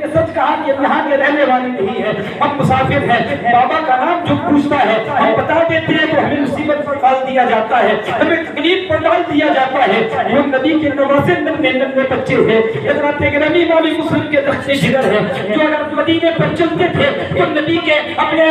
نے سچ کہا کہ یہاں کے رہنے والے نہیں ہیں، ہم مسافر ہیں، بابا کا نام جو پوچھتا ہے ہم بتا دیتے ہیں تو ہمیں مصیبت پر ڈال دیا جاتا ہے، ہمیں تکلیف پر ڈال دیا جاتا ہے۔ وہ نبی کے نواسے ننھے بچے ہیں، حضرات گرامی امام مسلم کے دستے جگر ہیں جو اگر مدینے پر چلتے تھے تو نبی کے اپنے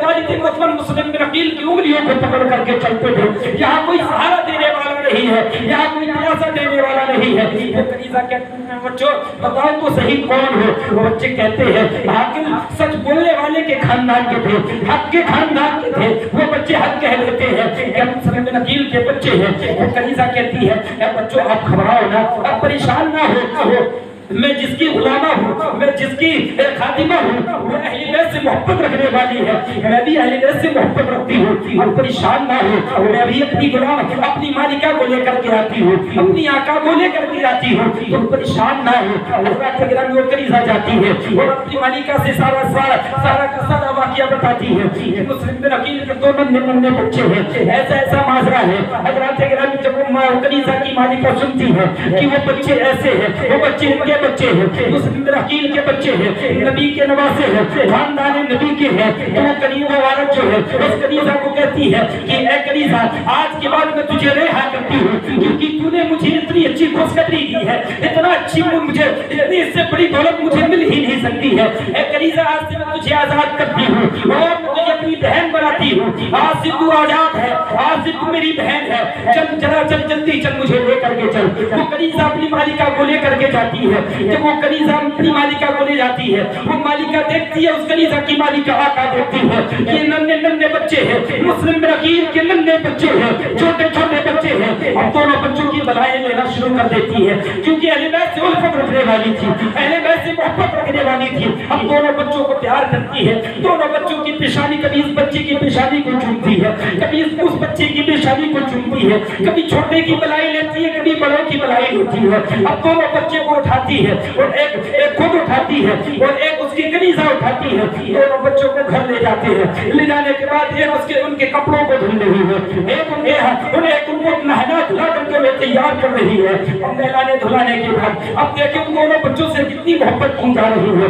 والد محمد مسلم بن عقیل کی انگلیوں کو پکڑ کر کے چلتے تھے۔ یہاں کوئی سہارا دینے والا نہیں ہے، یہاں کوئی دلاسا دینے والا نہیں ہے۔ وہ کنیزہ کہتے ہیں بچوں بتاؤ تو صحیح کون ہو؟ وہ بچے کہتے ہیں حاکم سچ بولنے والے کے خاندان کے تھے، حق کے خاندان کے تھے۔ وہ بچے حق کہہ لیتے ہیں کہ ہم مسلم بن عقیل کے بچے ہیں۔ وہ کنیزہ کہتی ہے اے بچوں آپ گھبراؤ نہ، آپ پریشان نہ ہو، میں جس کی غلامہ ہوں، میں جس کی خادمہ ہوں، وہ اہل بیت سے محبت رکھنے والی ہے، میں بھی اہل بیت سے محبت رکھتی ہوں۔ اور پریشان نہ ہو، میں بھی اپنی غلام اپنی مالکہ کو لے کر کے آتی ہوں، اپنی آقا کو لے کر کے آتی ہوں، تم پریشان نہ ہو۔ حضرات گرامی وہ کنیزہ جاتی ہے اور اپنی مالکہ سے سارا کا سارا واقعہ بتاتی ہے۔ مسلم بن عقیل کے دو ننھے بچے ہیں، ایسا ماجرا ہے۔ حضرات گرامی جب وہ کنیزہ کی مالکہ سنتی ہے کہ وہ بچے ایسے ہیں، وہ بچے ان کے بچے ہیں، مسلم بن عقیل کے بچے ہیں، نبی کے نواسے ہیں، خاندان نبی کے ہیں، تو وہ کنیزہ عورت جو ہے اس کنیزہ کو کہتی ہے کہ اے کنیزہ آج کے بعد میں تجھے رہا کرتی ہوں کیونکہ تو نے مجھے اتنی اچھی خوشخبری دی ہے، اتنا اچھی مجھے اتنی اس سے بڑی دولت مجھے مل ہی نہیں سکتی ہے۔ اے کنیزہ آج سے میں تجھے آزاد کرتی ہوں اور میں تجھے اپنی بہن بناتی ہوں، آج سے تو آزاد ہے، آج سے تو میری بہن ہے، چل جلدی چل مجھے لے کر کے چل۔ وہ کنیزہ اپنی مالکہ کو لے کر کے جاتی ہے۔ جب وہ کنیزہ اپنی مالکہ کو لے جاتی ہے وہ مالکہ دیکھتی ہے، اس کنیزہ کی مالکہ آقا دیکھتی ہے یہ ننھے بچے ہیں، مسلم بن عقیل کے ننھے بچے ہیں، چھوٹے بچے ہیں۔ اب دونوں بچوں کی بلائیں لینا شروع کر دیتی ہے کیونکہ اہل بیت سے الفت رکھنے والی تھی، اہل بیت سے محبت رکھنے والی تھی۔ اب دونوں بچوں کو پیار کرتی ہے، دونوں بچوں کی پیشانی کبھی اس بچے کی پیشانی کو چومتی ہے، کبھی اس بچے کی پیشانی کو چومتی ہے، کبھی چھوٹے کی بلائی لیتی ہے، کبھی بڑوں کی بلائی لیتی ہے۔ اب دونوں بچے کو اٹھاتی ہے اور ایک خود اٹھاتی ہے اور ایک اس کی کنیزہ اٹھاتی ہے۔ دونوں بچوں کو گھر لے جاتے ہیں، لے جانے کے بعد ایک ان کے کپڑوں کو دھل رہی ہے، ایک ان کو نہلا دھلا کر کے وہ تیار کر رہی ہے۔ اب نہلانے دھلانے کے بعد اب دیکھیں ان دونوں بچوں سے کتنی محبت کی جا رہی ہے،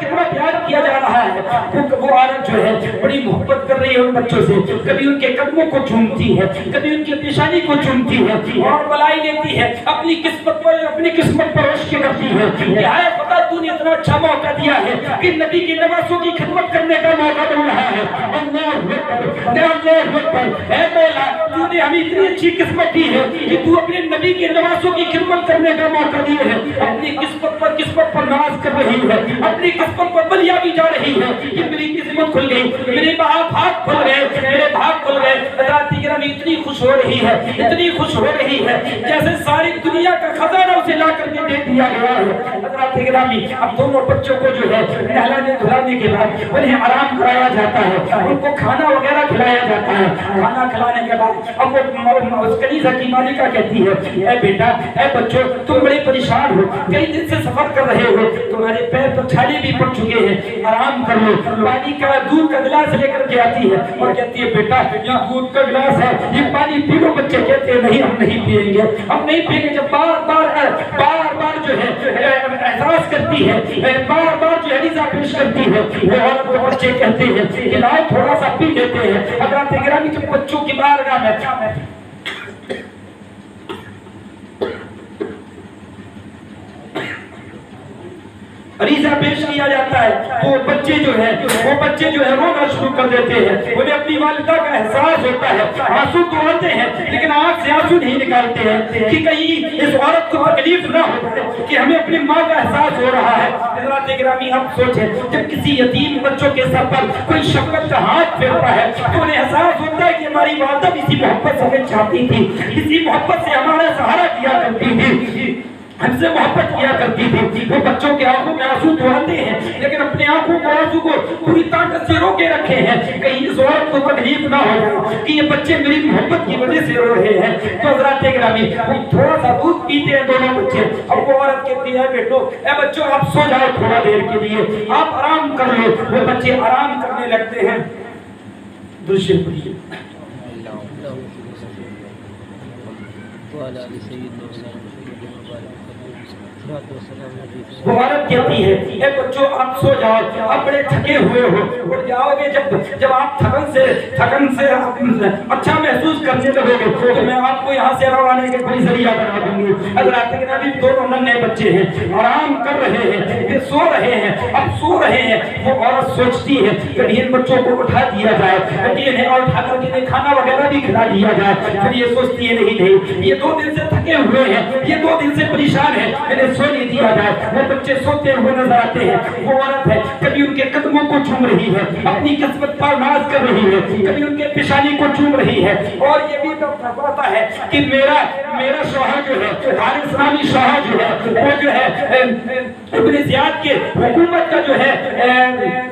کتنا پیار کیا جا رہا ہے۔ وہ عورت جو ہے بڑی محبت کر رہی ہے ان بچوں سے، کبھی ان کے قدموں کو چومتی ہے، کبھی ان کی پیشانی کو چومتی ہے اور بلائی لیتی ہے، اپنی قسمت پر عشق کرتی ہے کہ آئے خدا تو نے اتنا اچھا موقع دیا ہے کہ نبی کے نواسوں کی خدمت کرنے کا موقع مل رہا ہے۔ اللہ اکبر، اے مولا تو نے ہمیں اتنی اچھی قسمت دی ہے کہ تو اپنے نبی کے نواسوں کی خدمت کرنے کا موقع دیے ہے۔ اپنی قسمت پر ناز کر رہی ہے، اپنی قسمت پر بلیا بھی جا رہی ہے کہ میری قسمت کھل گئی، میرے بھاگ کھل گئے، میرے بھاگ کھل گئے۔ حضرات گرامی اتنی خوش ہو رہی ہے، اتنی خوش ہو رہی ہے جیسے ساری دنیا کا خزانہ اسے لا کر کے دے دیا گیا ہے۔ حضرات گرامی اب دونوں بچوں کو جو ہے نہلانے دھلانے کے بعد انہیں آرام کرایا جاتا ہے، ان کو کھانا وغیرہ کھلایا جاتا ہے۔ کھانا کھلانے کے بعد اب وہ اس کنیزہ کی مالکہ کہتی ہے اے بیٹا اے بچوں تم بڑے پریشان ہو، کئی دن سے سفر کر رہے ہو، تمہارے پیر پر چھالے بھی پڑ چکے ہیں، آرام کر لو۔ پانی کا دودھ کا گلاس لے کر کے آتی ہے اور کہتی ہے بیٹا یہ دودھ کا گلاس ہے، یہ پانی پی لو۔ بچے کہتے ہیں نہیں ہم نہیں پیئیں گے، ہم نہیں پیئیں گے۔ جب بار جو ہے احساس کرتی ہے، بار جو عریضہ پیش کرتی ہے، وہ عورت کو بچے کہتے ہیں کہ لاؤ تھوڑا سا پی لیتے ہیں۔ حضرات گرامی جب بچوں کی بارگاہ میں عریضہ پیش کیا جاتا ہے تو وہ بچے جو ہے رونا شروع کر دیتے ہیں۔ انہیں اپنی والدہ کا احساس ہوتا ہے، آنسو تو آتے ہیں لیکن آنکھ سے آنسو نہیں نکالتے ہیں کہ کہیں اس عورت کو تکلیف نہ ہو کہ ہمیں اپنی ماں کا احساس ہو رہا ہے۔ حضرات گرامی اب سوچیں جب کسی یتیم بچوں کے سر پر کوئی شفقت کا ہاتھ پھیرتا ہے تو انہیں احساس ہوتا ہے کہ ہماری والدہ بھی اسی محبت سے ہمیں چاہتی تھی، اسی محبت سے ہمارا سہارا کیا کرتی تھی، ہم سے محبت کیا کرتی تھی۔ وہ بچوں کے آنکھوں میں آنسو تو آتے ہیں لیکن اپنے آنکھوں کو آنسو کو پوری طاقت سے روکے رکھے ہیں کہیں اس عورت کو تکلیف نہ ہو جائے کہ یہ بچے میری محبت کی وجہ سے رو رہے ہیں۔ تو حضرات گرامی تھوڑا سا دودھ پیتے ہیں دونوں بچے، اب وہ عورت کہتی ہے بیٹو اے بچوں آپ سو جاؤ تھوڑا دیر کے لیے، آپ آرام کر لو۔ وہ بچے آرام کرنے لگتے ہیں۔ درشد پڑھیے وہ عورت کہتی ہے اے بچوں آپ سو جاؤ، آپ بڑے تھکے ہوئے ہو، اٹھ جاؤ گے جب آپ تھکن سے اچھا محسوس کرنے لگو گے تو میں آپ کو یہاں سے روانے کے کوئی ذریعہ بنا دوں گی۔ حضرات کے نبی دونوں ننھے بچے ہیں، آرام کر رہے ہیں، یہ سو رہے ہیں، اب سو رہے ہیں۔ وہ عورت سوچتی ہے کہ ان بچوں کو اٹھا دیا جائے، انہیں اور اٹھا کر کے کھانا وغیرہ بھی کھلا دیا جائے۔ پھر یہ سوچتی ہے نہیں یہ 2 دن سے تھکے ہوئے ہیں، یہ 2 دن سے پریشان ہیں، انہیں سو نہیں دیا جائے۔ وہ بچے سوتے ہوئے نظر آتے ہیں، وہ عورت ہے کبھی ان کے قدموں کو چوم رہی ہے، اپنی قسمت پر ناز کر رہی ہے، کبھی ان کے پیشانی کو چوم رہی ہے، اور یہ بھی پتا ہے کہ میرا شوہر جو ہے، حارث نامی شوہر جو ہے، وہ جو ہے ابن زیاد کے حکومت کا جو ہے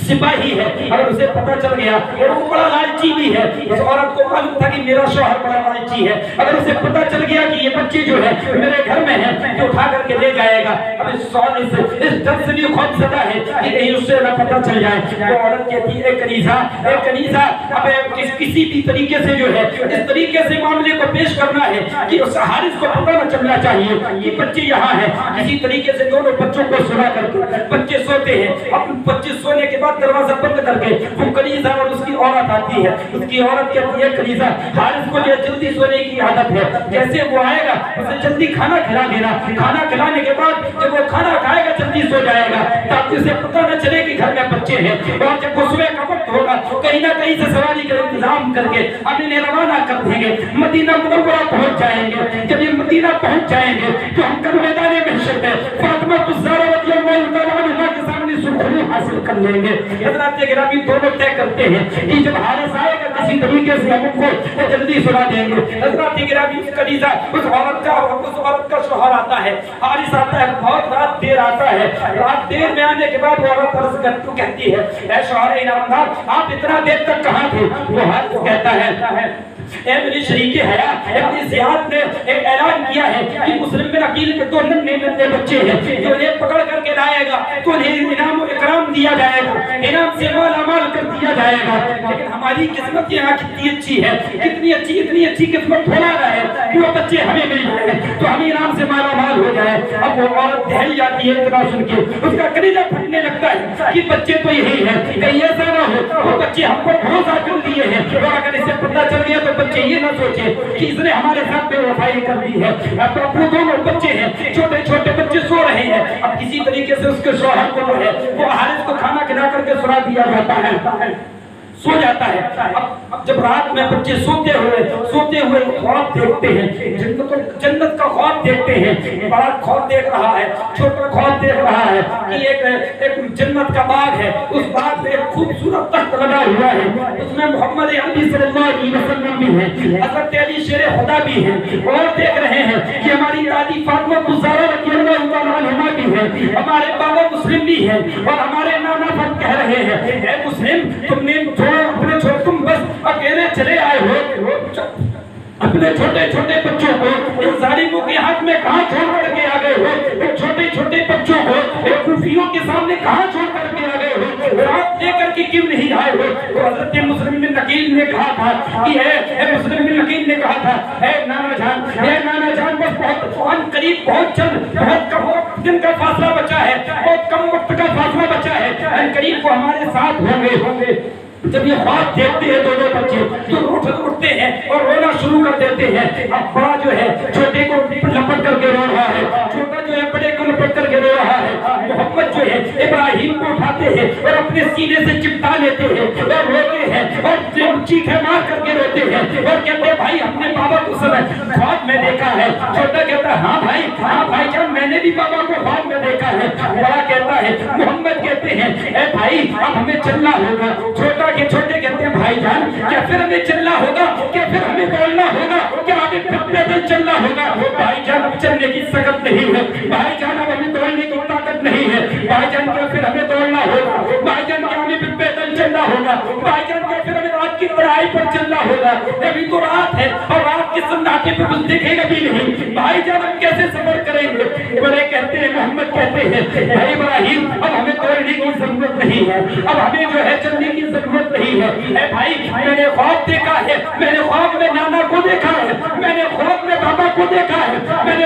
سپاہی ہے۔ اگر اسے پتہ چل گیا اور وہ بڑا لالچی بھی ہے، اس عورت کو معلوم تھا کہ میرا شوہر بڑا لالچی ہے، اگر اسے پتہ چل گیا کہ یہ بچے جو ہے میرے گھر میں ہیں تو اٹھا کر کے لے جائے گا۔ اب اس ڈر سے بھی خوف زدہ ہے کہ کہیں اس سے نہ پتہ چل جائے۔ وہ عورت کہتی ہے اے کنیزہ اب کسی بھی طریقے سے جو ہے اس طریقے سے معاملے کو پیش کرنا ہے کہ اس حارث کو پتہ نہ چلنا چاہیے یہ بچے یہاں ہیں۔ اسی طریقے سے دونوں بچوں کو سلا کر کے بچے سوتے ہیں، اب بچے سونے کے بعد دروازہ بند کر کے وہ کنیزہ اور اس کی عورت آتی ہے۔ اس کی عورت کہتی ہے کنیزہ حارث کو جو جلدی سونے کی عادت ہے، جیسے وہ آئے گا اسے جلدی کھانا کھلا دینا، کھانا کھلانے کے بعد جب وہ کھانا کھائے گا جلدی سو جائے گا تاکہ اسے پتہ نہ چلے کہ گھر میں بچے ہیں، اور جب وہ صبح کا وقت ہوگا کہیں نہ کہیں سے سواری کا انتظام کر کے ہم انہیں روانہ کر دیں گے، مدینہ منورہ پہنچ جائیں گے۔ جب یہ مدینہ پہنچ جائیں گے تو ہم کل میدان محشر میں فاطمہ الزہرا رضی اللہ تعالیٰ عنہا کے سامنے سرخری حاصل کر لیں گے۔ حضرات گرامی دونوں طے کرتے ہیں کہ جب حارث آئے گا کسی طریقے سے ہم کو جلدی سنا دیں گے۔ حضرات گرامی اس کنیزہ اس عورت کا شوہر آتا ہے، حارث آتا ہے، بہت رات دیر آتا ہے۔ رات دیر میں آنے کے بعد وہ عورت عرض کہتی ہے اے شوہر انعامدار آپ اتنا دیر تک کہاں تھے؟ وہ حارث کہتا ہے اے میری شریک حیا ابن زیاد نے ایک اعلان کیا ہے کہ مسلم بن عقیل کے 2 ننھے بچے ہیں جو انہیں پکڑ کر کے لائے گا تو انہیں انعام و اکرام دیا جائے گا، انعام سے مالا مال کر دیا جائے گا۔ لیکن ہماری قسمت یہاں کتنی اچھی ہے، اتنی اچھی قسمت بھولا رہا ہے کہ وہ بچے ہمیں مل جائیں تو ہم انعام سے مالا مال ہو جائے۔ اب وہ عورت دہل جاتی ہے اتنا سن کے، اس کا کلیجہ پھٹنے لگتا ہے کہ بچے تو یہی ہیں، کہیں ایسا نہ ہو وہ بچے ہم کو بھروسہ کر دیے ہیں اور اگر اسے پتہ چل گیا تو بچے یہ نہ سوچے کہ اس نے ہمارے ساتھ بے وفائی کر دی ہے۔ اب وہ دونوں بچے ہیں، چھوٹے چھوٹے بچے سو رہے ہیں۔ اب کسی طریقے سے اس کے شوہر کو جو ہے وہ حارث کو کھانا کھلا کر کے سلا دیا جاتا ہے، سو جاتا ہے۔ اب جب رات میں بچے سوتے ہوئے خواب دیکھتے ہیں، جنت کا خواب دیکھتے ہیں، بڑا خواب دیکھ رہا ہے، چھوٹا خواب دیکھ رہا ہے کہ ایک جنت کا باغ ہے، اس باغ میں ایک خوبصورت تخت لگا ہوا ہے، اس میں محمد عربی صلی اللہ علیہ وسلم بھی ہیں، حضرت علی شیر خدا بھی ہیں، اور دیکھ رہے ہیں کہ ہماری دادی فاطمہ الزہرا رضی اللہ تعالیٰ عنہا بھی ہیں، ہمارے بابا مسلم بھی ہیں، اور ہمارے نانا فرد کہہ رہے ہیں اے مسلم تم بس اکیلے چلے آئے ہو، اپنے چھوٹے چھوٹے بچوں کو ان ظالموں کے ہاتھ میں کہاں چھوڑ کر کے آ گئے ہو، چھوٹے چھوٹے بچوں کو کوفیوں کے سامنے کہاں چھوڑ کر کے آ گئے ہو، رات لے کر کے کیوں نہیں آئے ہو؟ تو حضرت مسلم بن عقیل نے کہا تھا کہ اے مسلم بن عقیل نے کہا تھا اے نانا جان بس بہت قریب بہت کم دن کا فاصلہ بچا ہے، بہت کم وقت کا فاصلہ بچا ہے، قریب وہ ہمارے ساتھ ہوں گے۔ جب یہ خواب دیکھتے ہیں دونوں بچے تو اٹھتے ہیں اور رونا شروع کر دیتے ہیں۔ اب بڑا جو ہے چھوٹے کو لپٹ کر کے رو رہا ہے، چھوٹا جو ہے بڑے کو لپٹ کر کے رو رہا ہے۔ محمد جو ہے ابراہیم کو اٹھاتے ہیں اور اپنے سینے سے چپٹا لیتے ہیں اور روتے ہیں اور چیخیں مار کر کے روتے ہیں اور کہتے ہیں بھائی اپنے بابا کو سب خواب میں دیکھا ہے۔ چھوٹا کہتا ہے ہاں بھائی جان میں نے بھی بابا کو خواب میں دیکھا ہے۔ بڑا کہتا ہے محمد کہتے ہیں اے بھائی اب ہمیں چلنا ہوگا۔ چھوٹا کے چھوٹے کہتے ہیں بھائی جان کیا پھر ہمیں چلنا ہوگا، کیا پھر ہمیں دوڑنا ہوگا، کیا ہمیں پیدل چلنا ہوگا؟ بھائی جان اب چلنے کی طاقت نہیں ہے، بھائی جان اب ہمیں دوڑنے کی طاقت نہیں ہے، بھائی جان کیا پھر ہمیں دوڑنا ہوگا، بھائی جان کیا ہمیں پیدل چلنا ہوگا، بھائی جان کیا پھر ہمیں رات کی پڑھائی پر چلنا ہوگا؟ ابھی تو رات ہے اور رات کے سناٹے پہ کچھ دیکھے گا بھی نہیں، بھائی جان ہم کیسے سفر کریں گے؟ بڑے کہتے ہیں محمد کہتے ہیں بھائی ابراہیم اب ہمیں دوڑنے کی ضرورت نہیں ہے، اب ہمیں جو ہے چلنے کی ضرورت نہیں ہے۔ اے بھائی میں نے خواب دیکھا ہے، میں نے خواب میں نانا کو دیکھا ہے، میں نے خواب میں بابا کو دیکھا ہے، میں نے